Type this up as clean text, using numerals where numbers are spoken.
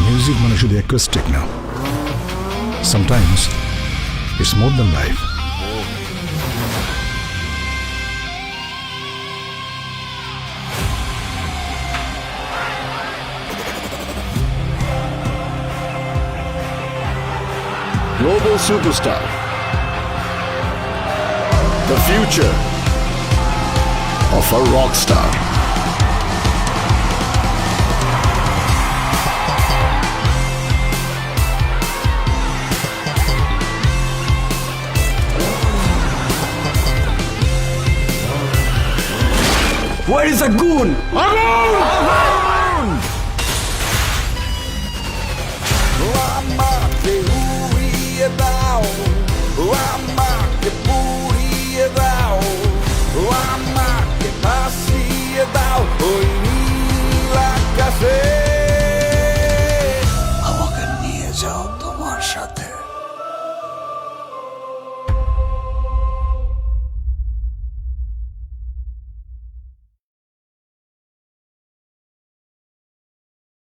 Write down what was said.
Music মানে শুধু acoustic না, sometimes it's more than life. Global superstar. The future of a rock star. Where is the goon? I'm